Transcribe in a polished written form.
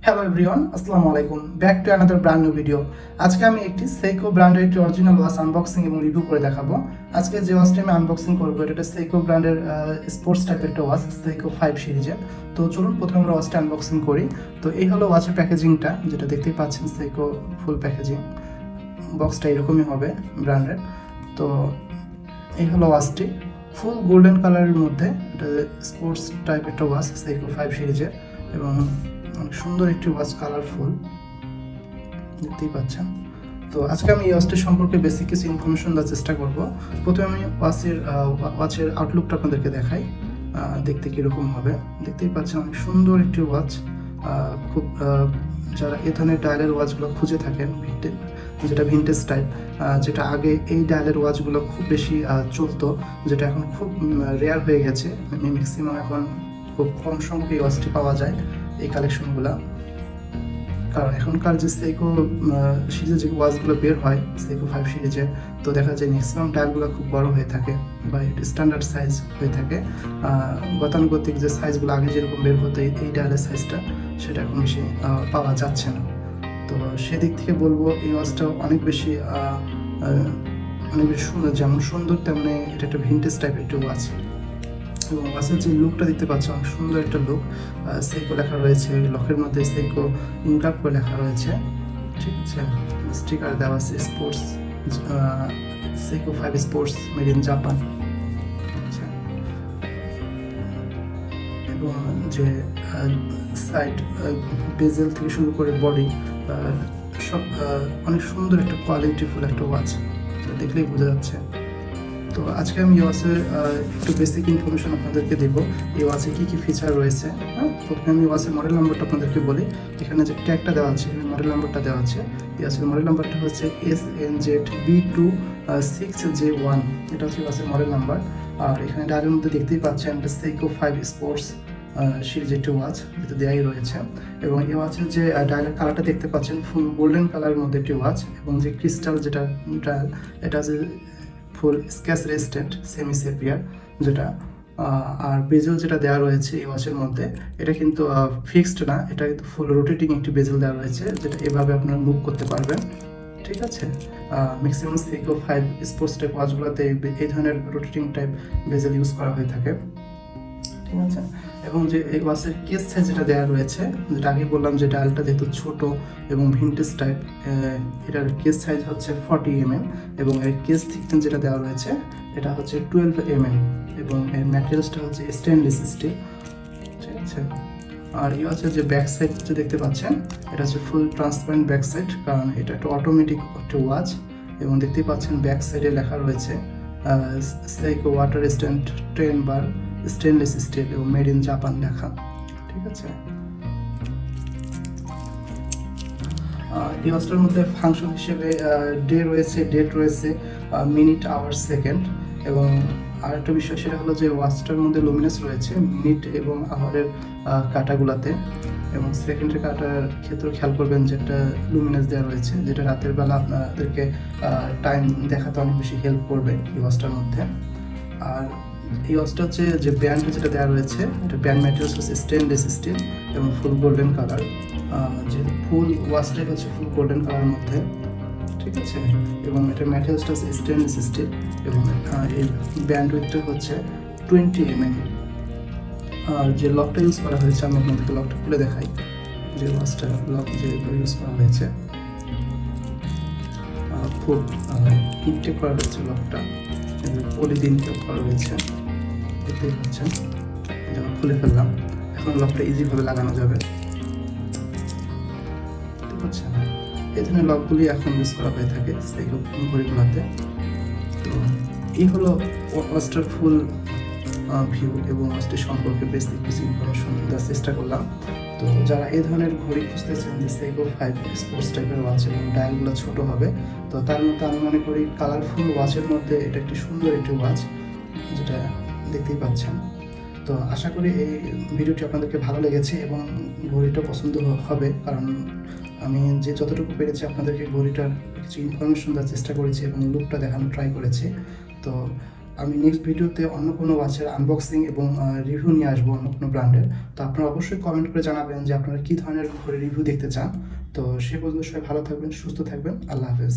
Hello everyone, আসসালামু আলাইকুম। Back to another brand new video. আজকে আমি একটি সেইকো ব্র্যান্ডের একটি অরিজিনাল ওয়াচ আনবক্সিং এবং রিভিউ করে দেখাবো। আজকে যে ওয়াচটি আমি আনবক্সিং করবো এটা সেইকো ব্র্যান্ডের স্পোর্টস টাইপের একটা ওয়াচ, Seiko5 সিরিজের। তো চলুন প্রথমে আমরা ওয়াচটা আনবক্সিং করি। তো এই হলো ওয়াচের প্যাকেজিংটা, যেটা দেখতেই পাচ্ছেন সেইকো ফুল প্যাকেজিং। বক্সটা এরকমই হবে ব্র্যান্ডের। তো এই হলো ওয়াচটি, ফুল গোল্ডেন কালারের মধ্যে। এটা স্পোর্টস টাইপ একটা ওয়াচ Seiko5 সিরিজের এবং অনেক সুন্দর একটি ওয়াচ, কালারফুল, দেখতেই পাচ্ছেন। তো আজকে আমি এই ওয়াচটির সম্পর্কে বেসিক কিছু ইনফরমেশন দেওয়ার চেষ্টা করব। প্রথমে আমি ওয়াচের আউটলুকটা আপনাদেরকে দেখাই, দেখতে কীরকম হবে। দেখতেই পাচ্ছেন অনেক সুন্দর একটি ওয়াচ। খুব যারা এ ধরনের ডায়ালের ওয়াচগুলো খুঁজে থাকেন, যেটা ভিনটেজ টাইপ, যেটা আগে এই ডায়ালের ওয়াচগুলো খুব বেশি চলতো, যেটা এখন খুব রেয়ার হয়ে গেছে। ম্যাক্সিমাম এখন খুব কম সংখ্যক এই ওয়াচটি পাওয়া যায়, এই কালেকশনগুলো। কারণ এখনকার যে সেইকো সিরিজের যে ওয়াচগুলো বের হয় Seiko5 সিরিজে, তো দেখা যায় ম্যাক্সিমাম ডায়ালগুলো খুব বড় হয়ে থাকে বা এটি স্ট্যান্ডার্ড সাইজ হয়ে থাকে। গতানুগতিক যে সাইজগুলো আগে যেরকম বের হতো এই ডায়ালের সাইজটা, সেটা এখন বেশি পাওয়া যাচ্ছে না। তো সেদিক থেকে বলবো এই ওয়াচটা অনেক বেশি সুন্দর। যেমন সুন্দর তেমনি এটা একটা ভিনটেজ টাইপের একটা ওয়াচ। এবং ওয়াচের যে লুকটা দেখতে পাচ্ছ, অনেক সুন্দর একটা লুক। সেইকো লেখা রয়েছে, লকের মধ্যে সেইকো ইনকাপ করে লেখা রয়েছে, ঠিক আছে। স্টিকার দেওয়া আছে sports, Seiko5 sports made in Japan. এবং যে সাইড বেজেল থেকে শুরু করে বডি সব অনেক সুন্দর একটা কোয়ালিটিফুল একটা ওয়াচ, দেখলেই বোঝা যাচ্ছে। তো আজকে আমি এই ওয়াচের একটু বেসিক ইনফরমেশন আপনাদেরকে দেব। এই ওয়াচে কী কী ফিচার রয়েছে। প্রথমে আমি ওয়াচের মডেল নাম্বারটা আপনাদেরকে বলি। এখানে যে ট্যাগটা দেওয়া আছে, মডেল নাম্বারটা দেওয়া আছে। এই ওয়াচের মডেল নাম্বারটা হচ্ছে SNZB26J1। এটা হচ্ছে ওয়াচের মডেল নাম্বার। আর এখানে ডায়ালের মধ্যে দেখতেই পাচ্ছেন এটা Seiko5 স্পোর্টস সিরিজের একটি ওয়াচ, যেটা দেওয়াই রয়েছে। এবং এই ওয়াচের যে ডায়ালের কালারটা দেখতে পাচ্ছেন, ফুল গোল্ডেন কালারের মধ্যে একটি ওয়াচ। এবং যে ক্রিস্টাল যেটা ডায়াল, এটা যে ফুল স্ক্র্যাচ রেজিস্ট্যান্ট সেমি সেপিয়ার যেটা। আর বেজেল যেটা দেওয়া রয়েছে এই ওয়াচের মধ্যে, এটা কিন্তু ফিক্সড না, এটা কিন্তু ফুল রোটেটিং একটি বেজেল দেওয়া রয়েছে, যেটা এভাবে আপনারা মুভ করতে পারবেন, ঠিক আছে। ম্যাক্সিমাম Seiko5 স্পোর্টস টাইপ ওয়াচগুলোতে এই ধরনের রোটেটিং টাইপ বেজেল ইউজ করা হয়ে থাকে, ঠিক আছে। এবং যে এই ওয়াচের কেস সাইজ যেটা দেওয়া রয়েছে, যেটা আগে বললাম যে ডায়ালটা যেহেতু ছোট এবং ভিনটেজ টাইপ, এটার কেস সাইজ হচ্ছে 40 mm। এবং এর কেস থিকনেস যেটা দেওয়া রয়েছে এটা হচ্ছে 12 mm। এবং এর ম্যাটেরিয়ালসটা হচ্ছে স্টেনলেস স্টিল, ঠিক আছে। আর এই ওয়াচের যে ব্যাক সাইড যে দেখতে পাচ্ছেন, এটা হচ্ছে ফুল ট্রান্সপারেন্ট ব্যাক সাইড, কারণ এটা একটা অটোমেটিক একটা ওয়াচ। এবং দেখতেই পাচ্ছেন ব্যাক সাইডে লেখা রয়েছে Seiko ওয়াটার রেজিস্ট্যান্ট 10 বার স্টেনলেস স্টিল এবং মেড ইন জাপান লেখা, ঠিক আছে। এই ওয়াচটার মধ্যে ফাংশন হিসেবে ডেট রয়েছে, মিনিট, আওয়ার, সেকেন্ড। এবং আরেকটা বিষয় সেটা হলো যে ওয়াচটার মধ্যে লুমিনেন্স রয়েছে মিনিট এবং আওয়ারের কাঁটাগুলোতে। এবং সেকেন্ডের কাঁটার ক্ষেত্রে খেয়াল করবেন যে একটা লুমিনেন্স দেওয়া রয়েছে, যেটা রাতের বেলা আপনাদেরকে টাইম দেখাতে অনেক বেশি হেল্প করবে এই ওয়াচটার মধ্যে। আর এই ওয়াচটা হচ্ছে যে ব্যান্ড যেটা দেওয়া রয়েছে, এটা ব্যান্ড ম্যাটেরিয়ালস হচ্ছে স্টেনলেস স্টিল এবং ফুল গোল্ডেন কালার। যে ফুল ওয়াচটাই হচ্ছে ফুল গোল্ডেন কালারের মধ্যে, ঠিক আছে। এবং এটার ম্যাটেরিয়ালসটা হচ্ছে স্টেনলেস স্টিল। এবং এই ব্যান্ড উইথটা হচ্ছে 20 mm। আর যে লকটা ইউজ করা হয়েছে, আমি আপনাদেরকে লকটা খুলে দেখাই। যে ওয়াচটা লক যে ইউজ করা হয়েছে, খুব ইনটেক করা হয়েছে লকটা, পলিদিন করা রয়েছে, দেখতেই পাচ্ছেন। যেমন খুলে ফেললাম, এখন লকটা ইজিভাবে লাগানো যাবে, দেখতে পাচ্ছেন। এই ধরনের লকগুলি এখন ইউজ করা হয়ে থাকে Seiko ঘড়িগুলোতে। তো এই হলো ওয়াচটার ফুল ভিউ এবং ওয়াচটির সম্পর্কে বেসিক কিছু ইনফরমেশন দেওয়ার চেষ্টা করলাম। তো যারা এই ধরনের ঘড়ি খুঁজতেছেন যে Seiko5 স্পোর্টস টাইপের ওয়াচ এবং ডায়ালগুলো ছোট হবে, তো তার মধ্যে আমি মনে করি কালারফুল ওয়াচের মধ্যে এটা একটি সুন্দর একটি ওয়াচ, যেটা দেখতেই পাচ্ছেন। তো আশা করি এই ভিডিওটি আপনাদেরকে ভালো লেগেছে এবং ঘড়িটা পছন্দ হবে, কারণ আমি যে যতটুকু পেরেছি আপনাদেরকে ঘড়িটার কিছু ইনফরমেশন দেওয়ার চেষ্টা করেছি এবং লুকটা দেখানোর ট্রাই করেছি। তো আমি নেক্সট ভিডিওতে অন্য কোনো ওয়াচের আনবক্সিং এবং রিভিউ নিয়ে আসবো অন্য কোনো ব্র্যান্ডের। তো আপনারা অবশ্যই কমেন্ট করে জানাবেন যে আপনারা কী ধরনের রিভিউ দেখতে চান। তো সে পর্যন্ত সবাই ভালো থাকবেন, সুস্থ থাকবেন। আল্লাহ হাফেজ।